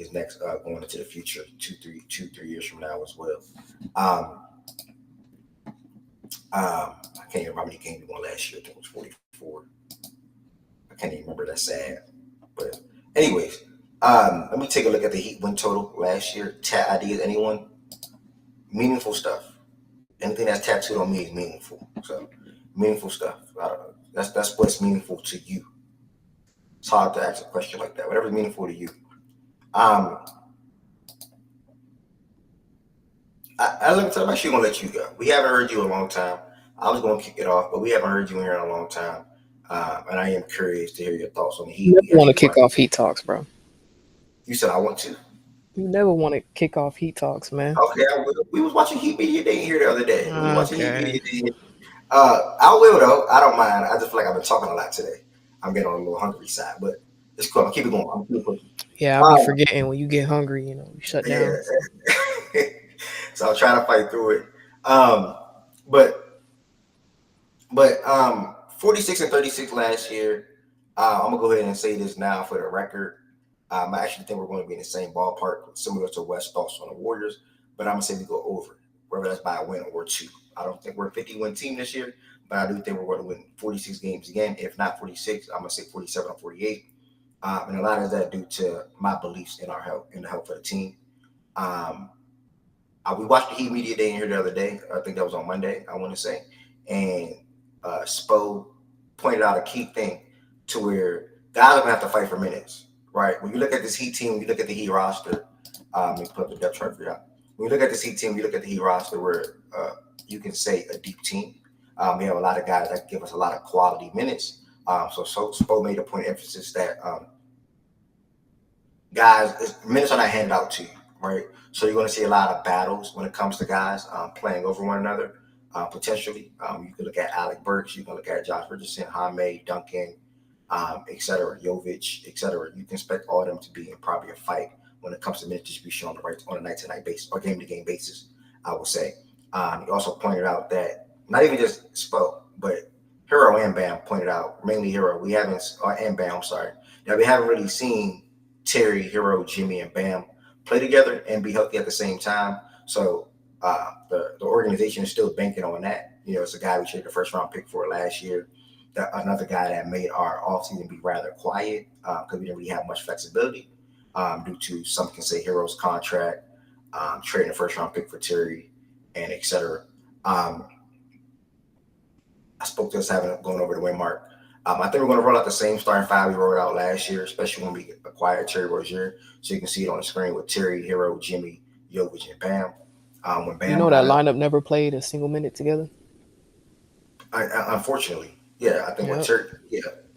his next going into the future, 3 years from now as well. Um, I can't even remember how many games he won last year. I think it was 44. I can't even remember. That's sad. But anyways, let me take a look at the Heat win total last year. Chat ideas, anyone? Meaningful stuff. Anything that's tattooed on me is meaningful. So meaningful stuff. I don't know. That's what's meaningful to you. It's hard to ask a question like that. Whatever's meaningful to you. Um, I'm actually gonna let you go. We haven't heard you in a long time. I was gonna kick it off, but we haven't heard you in here in a long time. And I am curious to hear your thoughts on the Heat. You never want to kick off Heat talks, bro. You said I want to. You never want to kick off Heat talks, man. Okay, I will. We was watching Heat Media Day here the other day. We was watching Heat Okay. Media Day. I will though. I don't mind. I just feel like I've been talking a lot today. I'm getting on a little hungry side, but it's cool. I'll keep it going. I'm keep it pushing. Yeah, I'll be forgetting when you get hungry. You shut down. Yeah. So I'm trying to fight through it. Um, but 46 and 36 last year. I'm gonna go ahead and say this now for the record. I actually think we're going to be in the same ballpark, similar to West thoughts on the Warriors. But I'm gonna say we go over, whether that's by a win or two. I don't think we're a 50-win team this year, but I do think we're going to win 46 games again. If not 46, I'm gonna say 47 or 48. And a lot of that due to my beliefs in our health, in the health of the team. We watched the Heat Media Day in here the other day. I think that was on Monday, I want to say. And Spo pointed out a key thing to where guys are going to have to fight for minutes, right? When you look at this Heat team, you look at the Heat roster, let me put up the depth chart for you. When you look at this Heat team, you look at the Heat roster where you can say a deep team. We have a lot of guys that give us a lot of quality minutes. So Spo made a point of emphasis that guys, minutes are not handed out to you, right? So you're going to see a lot of battles when it comes to guys playing over one another, potentially. You can look at Alec Burks, you can look at Josh Richardson, Jaime, Duncan, et cetera, Jovic, et cetera. You can expect all of them to be in probably a fight when it comes to minute distribution on a night-to-night basis or game-to-game basis, I would say. He also pointed out that not even just Spo, but Hero and Bam pointed out, mainly Hero, and Bam, I'm sorry, that we haven't really seen Terry, Hero, Jimmy, and Bam play together and be healthy at the same time. So the organization is still banking on that. It's a guy we traded the first round pick for last year. Another guy that made our offseason be rather quiet because we didn't really have much flexibility due to, some can say, Hero's contract, trading the first round pick for Terry, and et cetera. I spoke to us going over the win mark. I think we're going to roll out the same starting five we rolled out last year, especially when we acquired Terry Rozier. So you can see it on the screen with Terry, Hero, Jimmy, Jovic, and Bam. When Bam, that lineup never played a single minute together. Unfortunately, yeah, I think with Terry,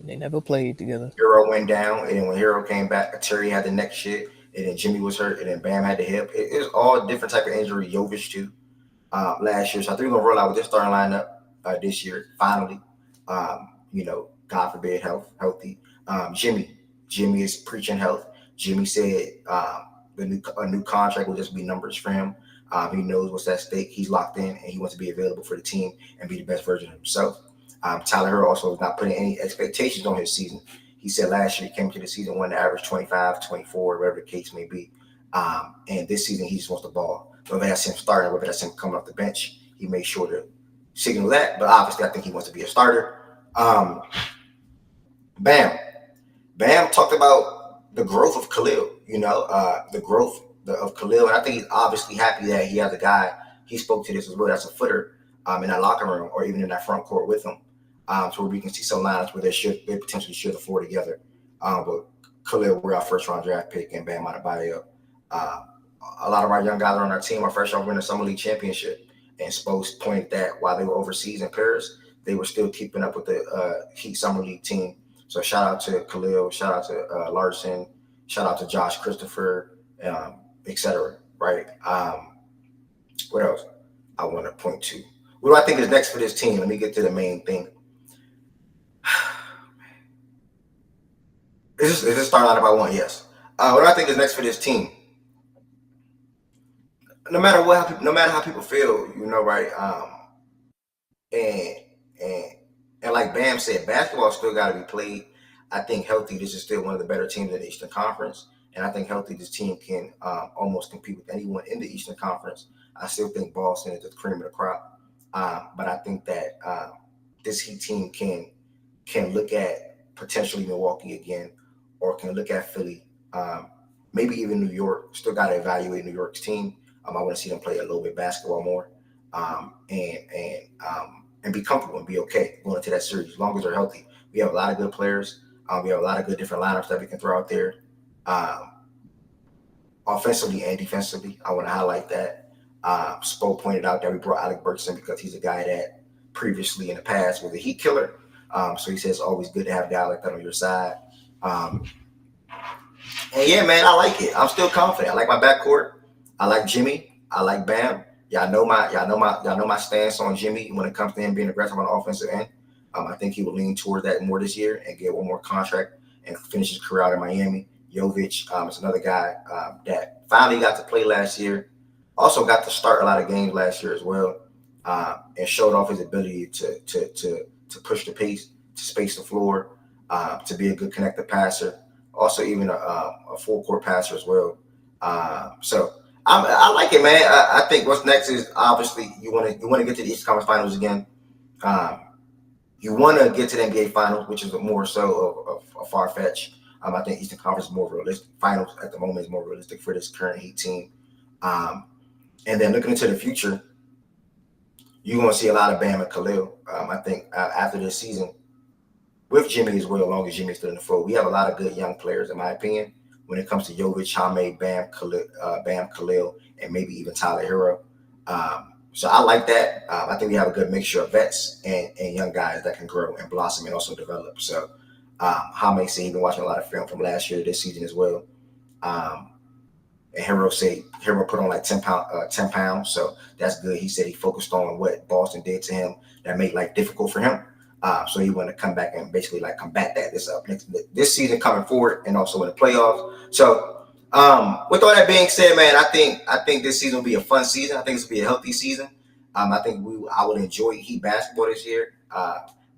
they never played together. Hero went down, and then when Hero came back, Terry had the neck shit, and then Jimmy was hurt, and then Bam had the hip. It was all different type of injury. Jovic too last year. So I think we're going to roll out with this starting lineup this year. Finally, God forbid, healthy. Jimmy is preaching health. Jimmy said a new contract will just be numbers for him. He knows what's at stake. He's locked in, and he wants to be available for the team and be the best version of himself. Tyler Hero also is not putting any expectations on his season. He said last year he came to the season wanting to average 25, 24, whatever the case may be. And this season he just wants the ball. Whether that's him starting, whether that's him coming off the bench, he made sure to signal that. But obviously I think he wants to be a starter. Bam talked about the growth of Khalil, the growth of Khalil. And I think he's obviously happy that he has a guy, he spoke to this as well, that's a footer in that locker room or even in that front court with him. So we can see some lines where they potentially share the floor together. But Khalil, we're our first round draft pick, and Bam Adebayo. A lot of our young guys on our team are first round winning the Summer League championship. And Spose pointed that while they were overseas in Paris, they were still keeping up with the Heat Summer League team. So shout out to Khalil, shout out to Larson, shout out to Josh Christopher, et cetera, right? What else I want to point to? What do I think is next for this team? Let me get to the main thing. Is this starting out about one? Yes. What do I think is next for this team? No matter how people feel, right? And like Bam said, basketball still got to be played. I think healthy, this is still one of the better teams in the Eastern Conference. And I think healthy, this team can almost compete with anyone in the Eastern Conference. I still think Boston is the cream of the crop, but I think that this Heat team can look at potentially Milwaukee again, or can look at Philly, maybe even New York. Still got to evaluate New York's team. I want to see them play a little bit basketball more, and be comfortable and be okay going into that series as long as they're healthy. We have a lot of good players. We have a lot of good different lineups that we can throw out there, offensively and defensively. I want to highlight that. Spo pointed out that we brought Alec Burks in because he's a guy that previously in the past was a Heat killer. So he says it's always good to have a guy like that on your side. And yeah, man, I like it. I'm still confident. I like my backcourt. I like Jimmy. I like Bam. Y'all know my stance on Jimmy when it comes to him being aggressive on the offensive end. I think he will lean toward that more this year and get one more contract and finish his career out in Miami. Jovic is another guy that finally got to play last year. Also got to start a lot of games last year as well, and showed off his ability to push the pace, to space the floor, to be a good connected passer. Also, even a full court passer as well. So I like it, man. I think what's next is obviously you want to get to the Eastern Conference Finals again. You want to get to the NBA Finals, which is more so of a far fetch. I think Eastern Conference is more realistic. Finals at the moment is more realistic for this current Heat team. And then looking into the future, you're going to see a lot of Bam and Khalil. I think after this season, with Jimmy as well, as long as Jimmy's still in the fold, we have a lot of good young players, in my opinion, when it comes to Jovic, Jaime, Bam, Khalil, and maybe even Tyler Hero. So I like that. I think we have a good mixture of vets and young guys that can grow and blossom and also develop. So Jaime said he's been watching a lot of film from last year, this season as well. And Hero put on like 10 pounds. So that's good. He said he focused on what Boston did to him that made life difficult for him. So he wanted to come back and basically like combat that this season coming forward and also in the playoffs. So with all that being said, man, I think this season will be a fun season. I think this will be a healthy season. I think I would enjoy Heat basketball this year.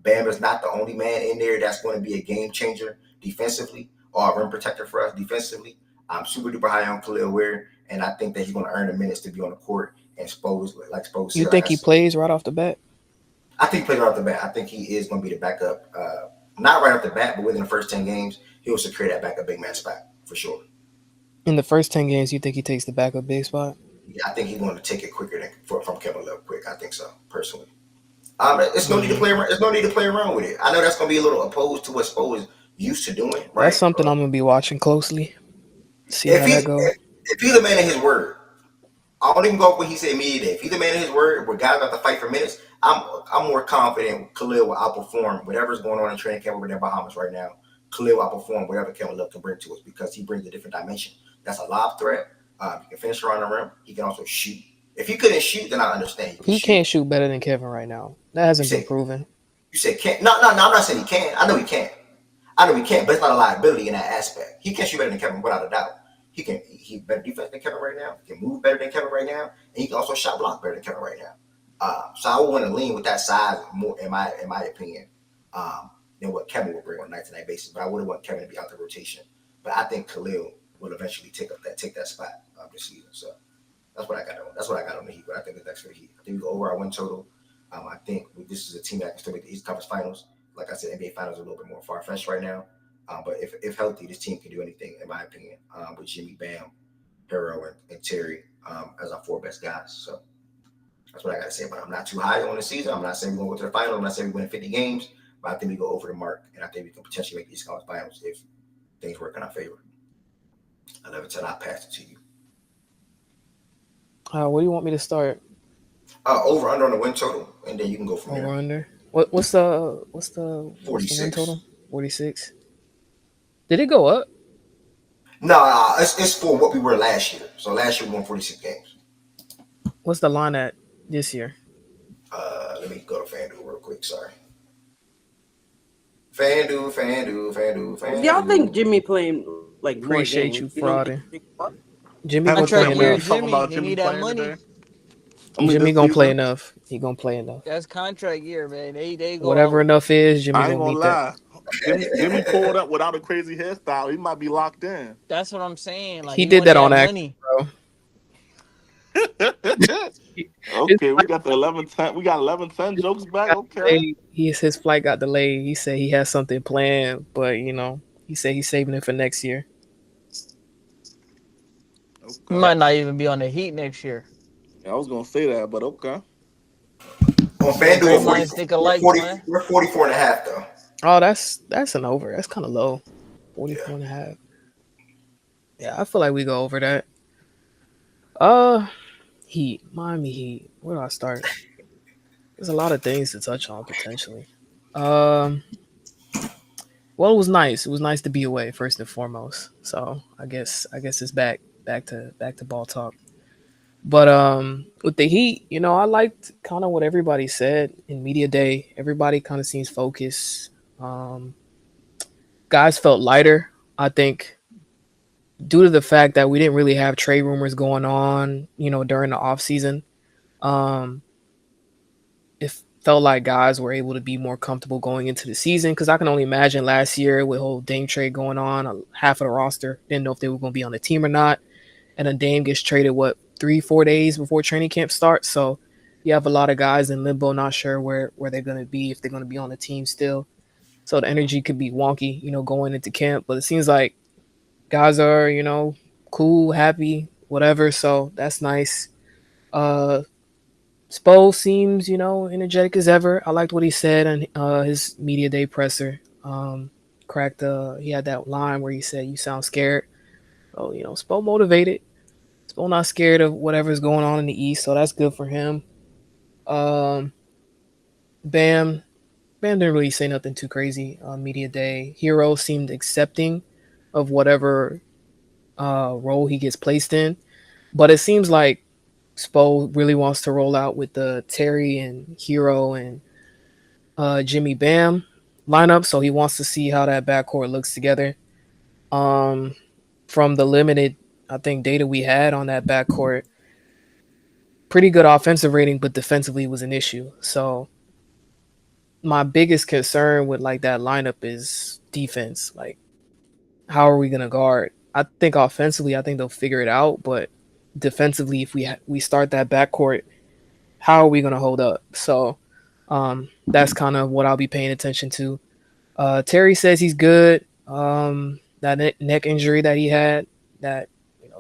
Bam is not the only man in there that's going to be a game changer defensively or a rim protector for us defensively. I'm super duper high on Khalil Ware, and I think that he's going to earn the minutes to be on the court and Spo said. You think he plays right off the bat? I think he plays right off the bat. I think he is going to be the backup. Not right off the bat, but within the first 10 games, he'll secure that backup big man spot for sure. In the first 10 games, you think he takes the backup big spot? Yeah, I think he's going to take it quicker from Kevin Love quick. I think so, personally. It's no need to play around. There's no need to play around with it. I know that's going to be a little opposed to what Spo is used to doing. Right? That's something I'm going to be watching closely. See how that goes. If he's a man of his word, I don't even go off what he said immediately. If he's a man of his word, where guys have to fight for minutes, I'm more confident Khalil will outperform whatever's going on in training camp over there in Bahamas right now. Khalil will outperform whatever Kevin Love can bring to us because he brings a different dimension. That's a lob threat. He can finish around the rim. He can also shoot. If he couldn't shoot, then I understand. He can't shoot better than Kevin right now. That hasn't been proven. You said can't? No. I'm not saying he can't. I know he can't, but it's not a liability in that aspect. He can shoot better than Kevin without a doubt. He better defense than Kevin right now. He can move better than Kevin right now, and he can also shot block better than Kevin right now. So I would want to lean with that size more, in my opinion, than what Kevin would bring on a night-to-night basis. But I wouldn't want Kevin to be out the rotation. But I think Khalil will eventually take that spot this season. So that's what I got on. That's what I got on the Heat. But I think the next for the Heat. I think we go over our win total. I think this is a team that can still make the East Conference Finals. Like I said, NBA Finals are a little bit more far-fetched right now. But if healthy, this team can do anything, in my opinion, with Jimmy, Bam, Hero, and Terry as our four best guys. So that's what I got to say. But I'm not too high on the season. I'm not saying we're going to go to the final. I'm not saying we win 50 games. But I think we go over the mark, and I think we can potentially make these Conference Finals if things work in our favor. I love it till I pass it to you. What do you want me to start? Over under on the win total, and then you can go from there. Over under. What's the 46 win total? 46. Did it go up? No, it's for what we were last year. So last year we won 46 games. What's the line at this year? Let me go to FanDuel real quick. Sorry. FanDuel. Y'all think Jimmy playing like Appreciate you, frauding. Jimmy I'm gonna play trying to enough. talking about Jimmy that money. Jimmy gonna play enough. He gonna play enough. That's contract year, man. They go Whatever out. enough is, Jimmy I ain't gonna gonna beat that. lie. Give me pulled up without a crazy hairstyle. He might be locked in. That's what I'm saying. Like He he did wanted that on that accident, money. bro. His Okay, we got the 11-10. We got 11-10 jokes back. Okay. his flight got delayed. He said he has something planned, but he said he's saving it for next year. He Okay. might not even be on the Heat next year. Yeah, I was gonna say that, but okay. On Man, FanDuel, great minds think alike, man. we're 44 and a half though. Oh, that's an over. That's kind of low. 44 and a half. Yeah, I feel like we go over that. Heat, Miami Heat. Where do I start? There's a lot of things to touch on potentially. Well, it was nice. It was nice to be away first and foremost. So I guess it's back to ball talk. But with the Heat, I liked kind of what everybody said in media day. Everybody kind of seems focused. Guys felt lighter. I think due to the fact that we didn't really have trade rumors going on, during the off season. It felt like guys were able to be more comfortable going into the season because I can only imagine last year with whole Dame trade going on, half of the roster didn't know if they were going to be on the team or not, and then Dame gets traded 3-4 days before training camp starts. So you have a lot of guys in limbo, not sure where they're going to be, if they're going to be on the team still. So the energy could be wonky, going into camp. But it seems like guys are, cool, happy, whatever. So that's nice. Spo seems, energetic as ever. I liked what he said on his media day presser. He had that line where he said, "You sound scared." So, Spo motivated. Spo not scared of whatever's going on in the East, so that's good for him. Bam didn't really say nothing too crazy on media day. Hero seemed accepting of whatever role he gets placed in, but it seems like Spo really wants to roll out with the Terry and Hero and Jimmy Bam lineup, so he wants to see how that backcourt looks together. From the limited, I think, data we had on that backcourt, pretty good offensive rating, but defensively was an issue. So my biggest concern with that lineup is defense. Like, how are we gonna guard? I think offensively, I think they'll figure it out, but defensively, if we start that backcourt, how are we going to hold up? So that's kind of what I'll be paying attention to. Terry says he's good. That neck injury that he had that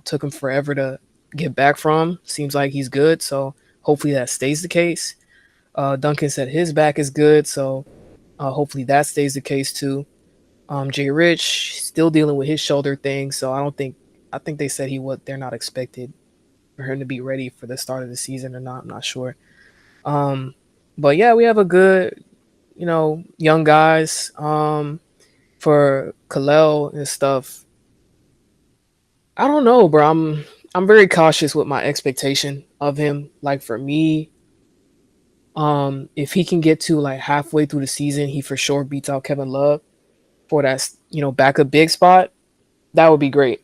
took him forever to get back from seems like he's good. So hopefully that stays the case. Duncan said his back is good. So hopefully that stays the case too. Jay Rich still dealing with his shoulder thing. So I think they said they're not expected for him to be ready for the start of the season or not. I'm not sure. But yeah, we have a good, young guys. For Kalel and stuff, I don't know, bro. I'm very cautious with my expectation of him. Like for me, if he can get to halfway through the season, he for sure beats out Kevin Love for that, backup big spot. That would be great.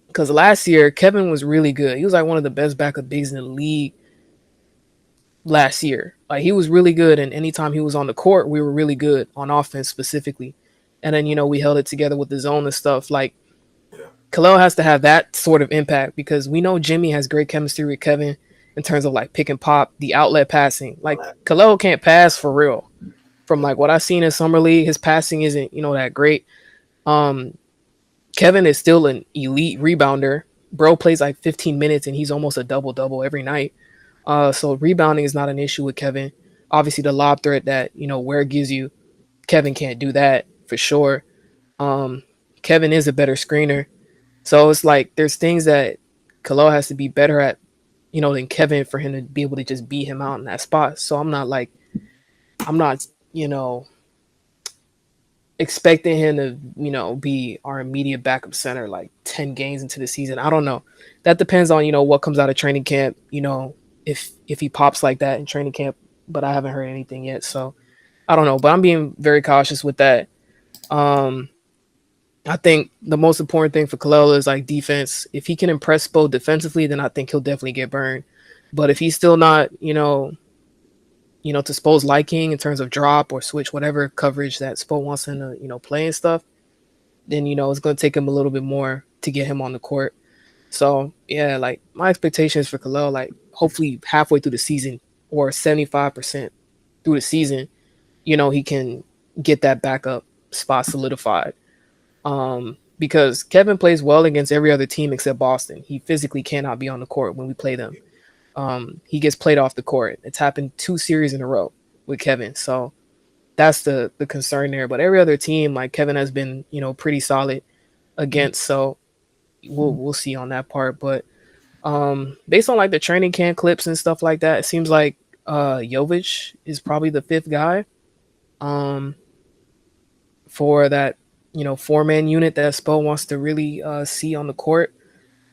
Because last year, Kevin was really good. He was one of the best backup bigs in the league last year. He was really good, and anytime he was on the court, we were really good on offense specifically. And then, we held it together with the zone and stuff. Kalel has to have that sort of impact because we know Jimmy has great chemistry with Kevin in terms of pick and pop, the outlet passing. Kalel can't pass for real. From what I've seen in Summer League, his passing isn't, that great. Kevin is still an elite rebounder. Bro plays 15 minutes and he's almost a double-double every night. So rebounding is not an issue with Kevin. Obviously, the lob threat that, Ware gives you, Kevin can't do that for sure. Kevin is a better screener. So it's there's things that Kalel has to be better at, than Kevin for him to be able to just beat him out in that spot. So I'm not, expecting him to, be our immediate backup center 10 games into the season. I don't know. That depends on, what comes out of training camp, if he pops like that in training camp, but I haven't heard anything yet. So I don't know, but I'm being very cautious with that. I think the most important thing for Kalel is defense. If he can impress Spo defensively, then I think he'll definitely get burned. But if he's still not, to Spo's liking in terms of drop or switch, whatever coverage that Spo wants him to, play and stuff, then, it's going to take him a little bit more to get him on the court. So, yeah, like my expectations for Khalil, like hopefully halfway through the season or 75% through the season, he can get that backup spot solidified. Because Kevin plays well against every other team except Boston. He physically cannot be on the court when we play them. He gets played off the court. It's happened 2 series in a row with Kevin. So that's the concern there. But every other team, like Kevin has been, pretty solid against. So we'll see on that part. But based on like the training camp clips and stuff like that, it seems like Jovic is probably the 5th guy for that, 4-man unit that Spo wants to really see on the court.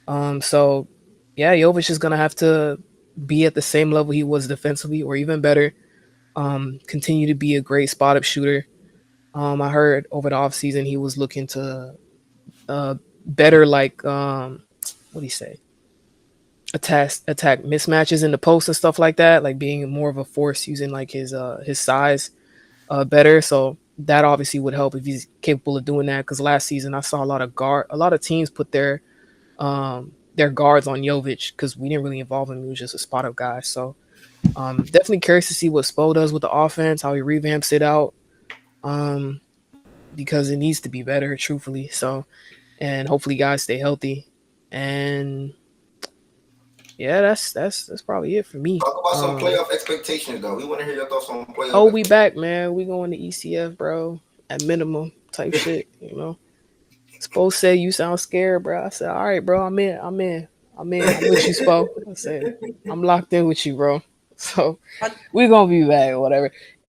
So yeah, Jovic is gonna have to be at the same level he was defensively or even better. Continue to be a great spot up shooter. I heard over the offseason he was looking to better like what do you say? Attack mismatches in the post and stuff like that, like being more of a force using like his size better. So that obviously would help if he's capable of doing that. Because last season I saw a lot of teams put their guards on Jovic because we didn't really involve him. He was just a spot up guy. So definitely curious to see what Spo does with the offense, how he revamps it out, because it needs to be better, truthfully. So, and hopefully guys stay healthy. And yeah, that's probably it for me. Talk about some playoff expectations, though. We want to hear your thoughts on playoff. Oh, we back, man. We going to ECF, bro. At minimum type shit, Spo said you sound scared, bro. I said, all right, bro. I'm in. I'm with you, Spo. I said, I'm locked in with you, bro. So we gonna be back or whatever.